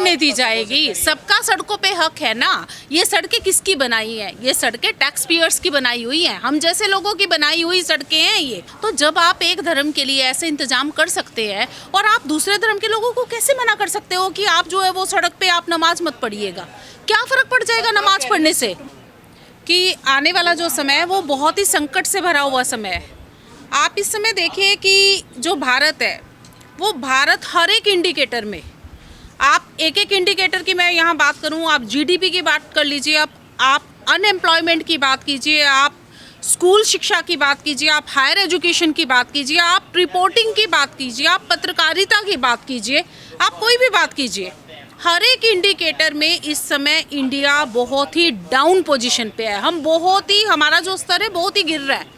पड़ने दी जाएगी? सबका सड़कों पे हक है ना। ये सड़कें किसकी बनाई है? ये सड़कें टैक्स पेयर्स की बनाई हुई हैं, हम जैसे लोगों की बनाई हुई सड़कें हैं ये। तो जब आप एक धर्म के लिए ऐसे इंतजाम कर सकते हैं और आप दूसरे धर्म के लोगों को कैसे मना कर सकते हो कि आप जो है वो सड़क पे आप नमाज मत पढ़िएगा? क्या फर्क पड़ जाएगा नमाज पढ़ने से? कि आने वाला जो समय है वो बहुत ही संकट से भरा हुआ समय है। आप इस समय देखिए कि जो भारत है वो भारत हर एक इंडिकेटर में, आप एक एक इंडिकेटर की मैं यहाँ बात करूँ, आप जीडीपी की बात कर लीजिए, आप अनएम्प्लॉयमेंट की बात कीजिए, आप स्कूल शिक्षा की बात कीजिए, आप हायर एजुकेशन की बात कीजिए, आप रिपोर्टिंग की बात कीजिए, आप पत्रकारिता की बात कीजिए, आप कोई भी बात कीजिए, हर एक इंडिकेटर में इस समय इंडिया बहुत ही डाउन पोजीशन पे है। हमारा जो स्तर है बहुत ही गिर रहा है।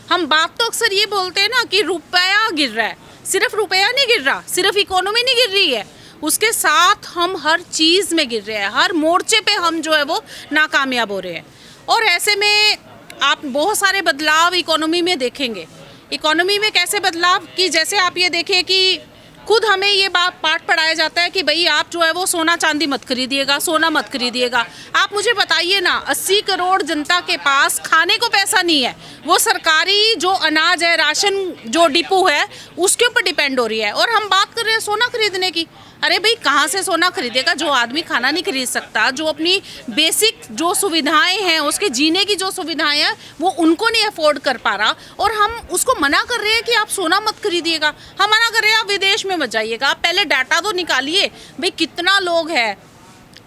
हम बात तो अक्सर ये बोलते हैं ना कि रुपया गिर रहा है, सिर्फ रुपया नहीं गिर रहा, सिर्फ इकोनॉमी नहीं गिर रही है, उसके साथ हम हर चीज़ में गिर रहे हैं, हर मोर्चे पे हम जो है वो नाकामयाब हो रहे हैं। और ऐसे में आप बहुत सारे बदलाव इकोनॉमी में देखेंगे। इकोनॉमी में कैसे बदलाव कि जैसे आप ये देखिए कि खुद हमें ये बात पाठ पढ़ाया जाता है कि भाई आप जो है वो सोना चांदी मत खरीदिएगा, सोना मत खरीदिएगा। आप मुझे बताइए ना, 80 करोड़ जनता के पास खाने को पैसा नहीं है, वो सरकारी जो अनाज है, राशन जो डिपो है उसके ऊपर डिपेंड हो रही है, और हम बात कर रहे हैं सोना खरीदने की। अरे भाई कहाँ से सोना खरीदेगा? जो आदमी खाना नहीं खरीद सकता, जो अपनी बेसिक जो सुविधाएं हैं, उसके जीने की जो सुविधाएं हैं वो उनको नहीं अफोर्ड कर पा रहा, और हम उसको मना कर रहे हैं कि आप सोना मत खरीदिएगा। हम मना कर रहे हैं आप विदेश में मत जाइएगा। आप पहले डाटा तो निकालिए भाई कितना लोग है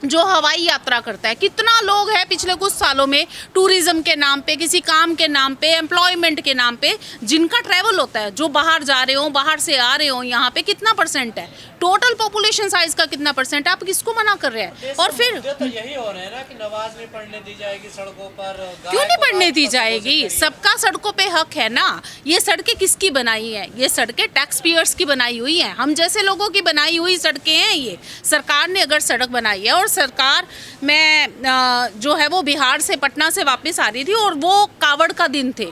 जो हवाई यात्रा करता है, कितना लोग है पिछले कुछ सालों में टूरिज्म के नाम पे, किसी काम के नाम पे, एम्प्लॉयमेंट के नाम पे जिनका ट्रैवल होता है, जो बाहर जा रहे हो, बाहर से आ रहे हो, यहाँ पे कितना परसेंट है? टोटल पॉपुलेशन साइज का कितना परसेंट है? आप किसको मना कर रहे हैं? और फिर तो यही हो रहा है ना कि नमाज नहीं पढ़ने दी जाएगी सड़कों पर। क्यों नहीं पढ़ने दी जाएगी? सबका सड़कों पे हक है ना। ये सड़कें किसकी बनाई है? ये सड़कें टैक्स पेयर्स की बनाई हुई हैं, हम जैसे लोगों की बनाई हुई सड़कें हैं ये। सरकार ने अगर सड़क बनाई है, और सरकार, मैं जो है वो बिहार से, पटना से वापस आ रही थी और वो कावड़ का दिन थे,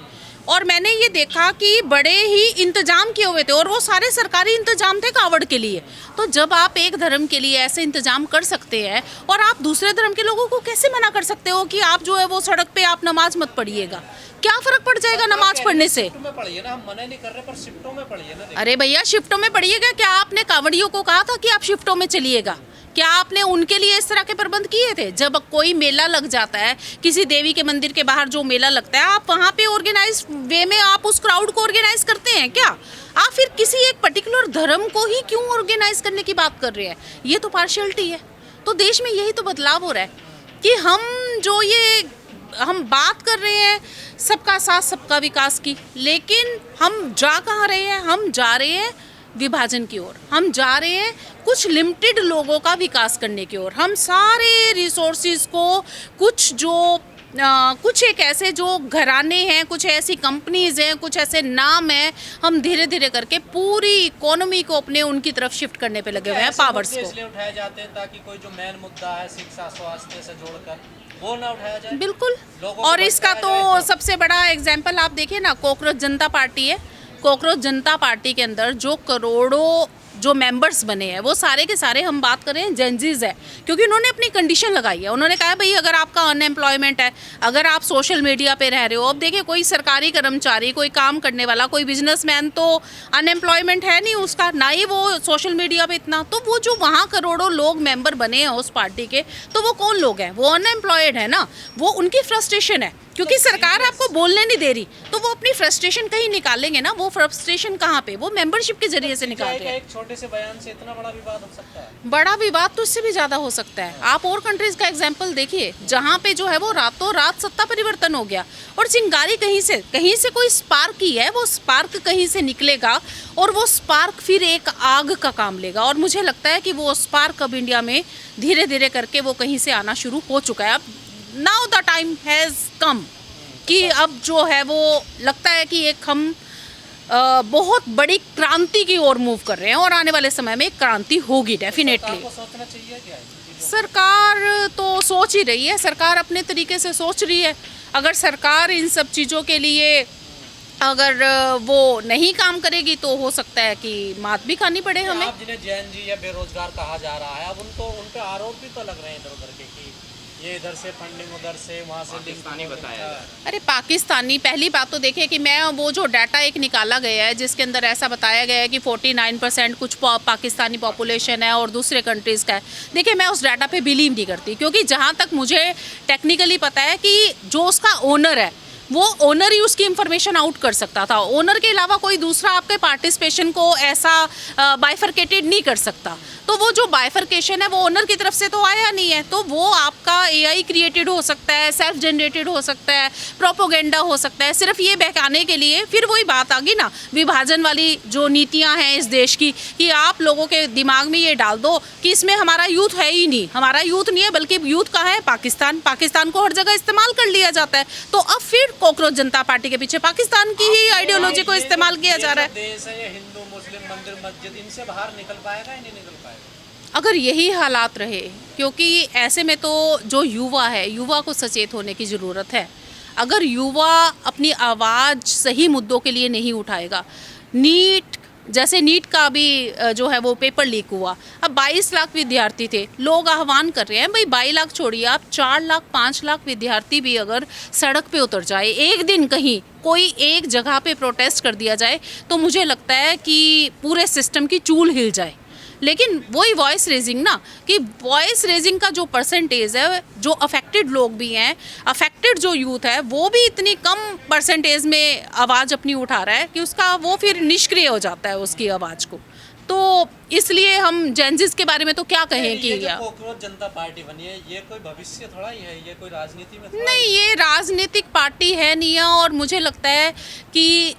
और मैंने ये देखा कि बड़े ही इंतजाम किए हुए थे, और वो सारे सरकारी इंतजाम थे कावड़ के लिए। तो जब आप एक धर्म के लिए ऐसे इंतजाम कर सकते हैं और आप दूसरे धर्म के लोगों को कैसे मना कर सकते हो कि आप जो है वो सड़क पे आप नमाज मत पढ़िएगा? क्या फर्क पड़ जाएगा नमाज पढ़ने से? शिफ्टों में पढ़िए ना, हम मना नहीं कर रहे, पर शिफ्टों में पढ़िए ना। अरे भैया शिफ्टों में पढ़िएगा? क्या आपने कांवड़ियों को कहा था कि आप शिफ्टों में चलिएगा? क्या आपने उनके लिए इस तरह के प्रबंध किए थे? जब कोई मेला लग जाता है, किसी देवी के मंदिर के बाहर जो मेला लगता है, आप वहाँ पे ऑर्गेनाइज वे में आप उस क्राउड को ऑर्गेनाइज करते हैं क्या? आप फिर किसी एक पर्टिकुलर धर्म को ही क्यों ऑर्गेनाइज करने की बात कर रहे हैं? ये तो पार्शियलिटी है। तो देश में यही तो बदलाव हो रहा है कि हम बात कर रहे हैं सबका साथ सबका विकास की, लेकिन हम जा कहाँ रहे हैं? हम जा रहे हैं विभाजन की ओर, हम जा रहे हैं कुछ लिमिटेड लोगों का विकास करने की ओर। हम सारे रिसोर्सेज को कुछ एक ऐसे जो घराने हैं, कुछ ऐसी कंपनीज हैं, कुछ ऐसे नाम हैं, हम धीरे धीरे करके पूरी इकोनॉमी को अपने उनकी तरफ शिफ्ट करने पे लगे हुए हैं, पावर्स को। इसलिए उठाए जाते हैं ताकि कोई जो मेन मुद्दा है शिक्षा स्वास्थ्य से जोड़कर वो ना उठाया जाए। बिल्कुल। और इसका तो सबसे बड़ा एग्जाम्पल आप देखिए ना, कॉकरोच जनता पार्टी है। कॉकरोच जनता पार्टी के अंदर जो करोड़ों जो मेंबर्स बने हैं वो सारे के सारे, हम बात करें जेनजीज है, क्योंकि उन्होंने अपनी कंडीशन लगाई है। उन्होंने कहा भाई अगर आपका अनएम्प्लॉयमेंट है, अगर आप सोशल मीडिया पे रह रहे हो, अब देखिए कोई सरकारी कर्मचारी, कोई काम करने वाला, कोई बिजनेसमैन तो अनएम्प्लॉयमेंट है नहीं उसका, ना ही वो सोशल मीडिया पे इतना, तो वो जो वहाँ करोड़ों लोग मेंबर बने हैं उस पार्टी के, तो वो कौन लोग हैं? वो अनएम्प्लॉयड है ना। वो उनकी फ्रस्ट्रेशन है, क्योंकि सरकार आपको बोलने नहीं दे रही, तो वो अपनी फ्रस्ट्रेशन कहीं निकालेंगे ना। वो फ्रस्ट्रेशन कहाँ पे? वो मेंबरशिप के जरिए से निकाल रहे हैं। एक छोटे से बयान से इतना बड़ा विवाद हो सकता है? बड़ा विवाद तो इससे भी ज़्यादा हो सकता है। आप और कंट्रीज़ का एग्जाम्पल देखिए जहाँ पे जो है वो रातों रात सत्ता परिवर्तन हो गया, और चिंगारी कहीं से कोई स्पार्क ही है, वो स्पार्क कहीं से निकलेगा और वो स्पार्क फिर एक आग का काम लेगा। और मुझे लगता है कि वो स्पार्क अब इंडिया में धीरे धीरे करके वो कहीं से आना शुरू हो चुका है। अब now the time has come कि अब जो है वो लगता है कि एक हम बहुत बड़ी क्रांति की ओर मूव कर रहे हैं, और आने वाले समय में क्रांति होगी डेफिनेटली। सोचना चाहिए क्या? सरकार तो सोच ही रही है, सरकार अपने तरीके से सोच रही है। अगर सरकार इन सब चीज़ों के लिए अगर वो नहीं काम करेगी तो हो सकता है कि मात भी खानी पड़े हमें। आप जिन्हें जैन जी या बेरोजगार कहा जा रहा है, अब उन पे आरोप भी तो लग रहे हैं इधर उधर के कि ये इधर से फंडिंग, उधर से वहाँ से पाकिस्तानी बताया जा रहा है। अरे पाकिस्तानी, पहली बात तो देखिए कि मैं वो जो डाटा एक निकाला गया है जिसके अंदर ऐसा बताया गया है कि 49% कुछ पाकिस्तानी पॉपुलेशन है और दूसरे कंट्रीज़ का है। देखिए मैं उस डाटा पे बिलीव नहीं करती, क्योंकि जहाँ तक मुझे टेक्निकली पता है कि जो उसका ओनर है वो ओनर ही उसकी इन्फॉर्मेशन आउट कर सकता था। ओनर के अलावा कोई दूसरा आपके पार्टिसिपेशन को ऐसा बाइफरकेटेड नहीं कर सकता। तो वो जो बाइफरकेशन है वो ओनर की तरफ से तो आया नहीं है, तो वो आपका एआई क्रिएटेड हो सकता है, सेल्फ जनरेटेड हो सकता है, प्रोपोगेंडा हो सकता है, सिर्फ ये बहकाने के लिए। फिर वही बात आ गई ना, विभाजन वाली जो नीतियां हैं इस देश की, कि आप लोगों के दिमाग में ये डाल दो कि इसमें हमारा यूथ है ही नहीं, हमारा यूथ नहीं है, बल्कि यूथ कहाँ है, पाकिस्तान को हर जगह इस्तेमाल कर लिया जाता है। तो अब फिर कॉकरोच जनता पार्टी के पीछे पाकिस्तान की ही आइडियोलॉजी को इस्तेमाल किया जा रहा है। देश है ये हिंदू मुस्लिम मंदिर मस्जिद, इनसे बाहर निकल पाएगा या नहीं निकल पाएगा? अगर यही हालात रहे, क्योंकि ऐसे में तो जो युवा है, युवा को सचेत होने की ज़रूरत है। अगर युवा अपनी आवाज़ सही मुद्दों के लिए नहीं उठाएगा, जैसे नीट का भी जो है वो पेपर लीक हुआ, अब 22 लाख विद्यार्थी थे, लोग आह्वान कर रहे हैं भाई 22 लाख छोड़िए, आप 4 लाख 5 लाख विद्यार्थी भी अगर सड़क पे उतर जाए, एक दिन कहीं कोई एक जगह पे प्रोटेस्ट कर दिया जाए, तो मुझे लगता है कि पूरे सिस्टम की चूल हिल जाए। लेकिन वही वॉइस रेजिंग ना, कि वॉइस रेजिंग का जो परसेंटेज है, जो अफेक्टेड लोग भी हैं, अफेक्टेड जो यूथ है, वो भी इतनी कम परसेंटेज में आवाज़ अपनी उठा रहा है कि उसका वो फिर निष्क्रिय हो जाता है उसकी आवाज़ को। तो इसलिए हम जेंजिस के बारे में तो क्या कहें कि ये जो कॉकरोच जनता पार्टी बनी है, ये कोई भविष्य थोड़ा ही है, ये कोई राजनीति में थोड़ा नहीं, ये राजनीतिक पार्टी है नहीं है। और मुझे लगता है कि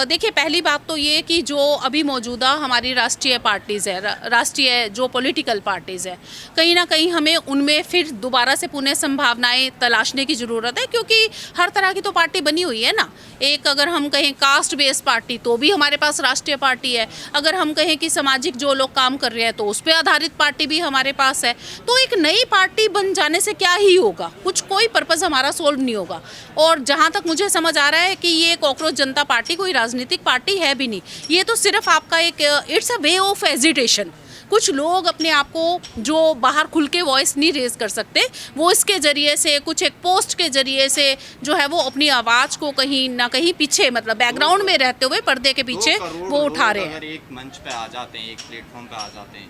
देखिए पहली बात तो ये कि जो अभी मौजूदा हमारी राष्ट्रीय पार्टीज़ है, राष्ट्रीय जो पॉलिटिकल पार्टीज़ है, कहीं ना कहीं हमें उनमें फिर दोबारा से पुनः संभावनाएं तलाशने की ज़रूरत है, क्योंकि हर तरह की तो पार्टी बनी हुई है ना। एक अगर हम कहें कास्ट बेस्ड पार्टी, तो भी हमारे पास राष्ट्रीय पार्टी है। अगर हम कहें कि सामाजिक जो लोग काम कर रहे हैं, तो उस पर आधारित पार्टी भी हमारे पास है। तो एक नई पार्टी बन जाने से क्या ही होगा, कुछ कोई पर्पज़ हमारा सोल्व नहीं होगा। और जहाँ तक मुझे समझ आ रहा है कि ये कॉकरोच जनता पार्टी कोई राजनीतिक पार्टी है भी नहीं, ये तो सिर्फ आपका एक it's a way of agitation. कुछ लोग अपने आप को जो बाहर खुल के वॉइस नहीं रेज कर सकते, वो इसके ज़रिए से, कुछ एक पोस्ट के ज़रिए से जो है वो अपनी आवाज़ को कहीं ना कहीं पीछे, मतलब बैकग्राउंड में रहते हुए पर्दे के पीछे वो उठा रहे हैं। अगर एक मंच पे आ जाते हैं, एक प्लेटफॉर्म पे आ जाते हैं,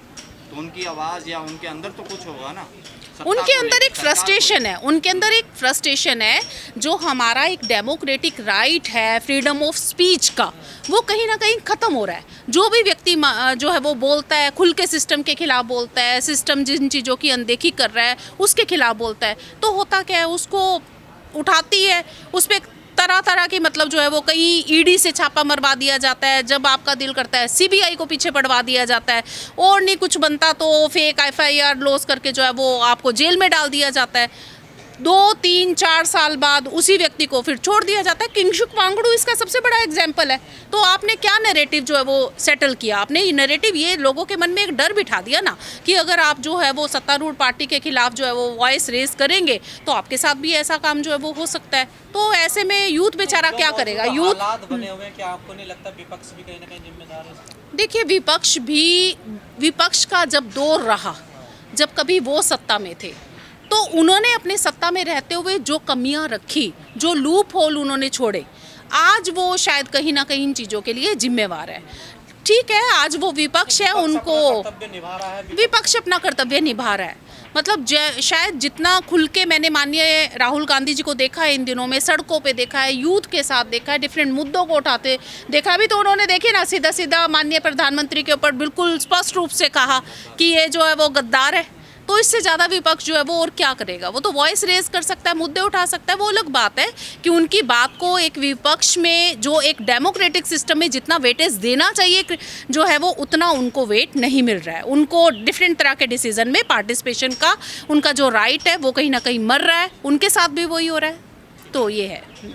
तो उनकी आवाज़ या उनके अंदर तो कुछ होगा ना। उनके अंदर एक फ्रस्ट्रेशन है, उनके अंदर एक फ्रस्ट्रेशन है, जो हमारा एक डेमोक्रेटिक राइट है फ्रीडम ऑफ स्पीच का, वो कहीं ना कहीं ख़त्म हो रहा है। जो भी व्यक्ति जो है वो बोलता है, खुल के सिस्टम के खिलाफ बोलता है, सिस्टम जिन चीज़ों की अनदेखी कर रहा है उसके खिलाफ बोलता है, तो होता क्या है, उसको उठाती है, उस पर तरह तरह की, मतलब जो है वो कहीं ईडी से छापा मरवा दिया जाता है, जब आपका दिल करता है सीबीआई को पीछे पड़वा दिया जाता है, और नहीं कुछ बनता तो फेक एफआईआर लॉस करके जो है वो आपको जेल में डाल दिया जाता है। 2, 3, 4 साल बाद उसी व्यक्ति को फिर छोड़ दिया जाता है। किंगशुक वांगडू इसका सबसे बड़ा एग्जाम्पल है। तो आपने क्या नैरेटिव जो है वो सेटल किया, आपने ये नैरेटिव, ये लोगों के मन में एक डर बिठा दिया ना कि अगर आप जो है वो सत्तारूढ़ पार्टी के खिलाफ जो है वो वॉइस रेज करेंगे तो आपके साथ भी ऐसा काम जो है वो हो सकता है। तो ऐसे में यूथ बेचारा क्या करेगा, यूथ हालात बने हुए हैं, क्या आपको नहीं लगता विपक्ष भी कहीं ना कहीं जिम्मेदार है इसका? देखिए विपक्ष का जब दौर रहा, जब कभी वो सत्ता में थे, तो उन्होंने अपने सत्ता में रहते हुए जो कमियां रखी, जो लूप होल उन्होंने छोड़े, आज वो शायद कहीं ना कहीं इन चीज़ों के लिए जिम्मेवार है। ठीक है, आज वो विपक्ष है, उनको निभा रहा है, विपक्ष अपना कर्तव्य निभा रहा है। मतलब शायद जितना खुल के मैंने माननीय राहुल गांधी जी को देखा है इन दिनों में, सड़कों पे देखा है, यूथ के साथ देखा है, डिफरेंट मुद्दों को उठाते देखा भी, तो उन्होंने देखे ना सीधा सीधा माननीय प्रधानमंत्री के ऊपर बिल्कुल स्पष्ट रूप से कहा कि ये जो है वो गद्दार है। तो इससे ज़्यादा विपक्ष जो है वो और क्या करेगा, वो तो वॉइस रेज कर सकता है, मुद्दे उठा सकता है। वो अलग बात है कि उनकी बात को एक विपक्ष में जो एक डेमोक्रेटिक सिस्टम में जितना वेटेज देना चाहिए जो है वो उतना उनको वेट नहीं मिल रहा है। उनको डिफरेंट तरह के डिसीजन में पार्टिसिपेशन का उनका जो राइट है वो कहीं ना कहीं मर रहा है, उनके साथ भी वही हो रहा है। तो ये है।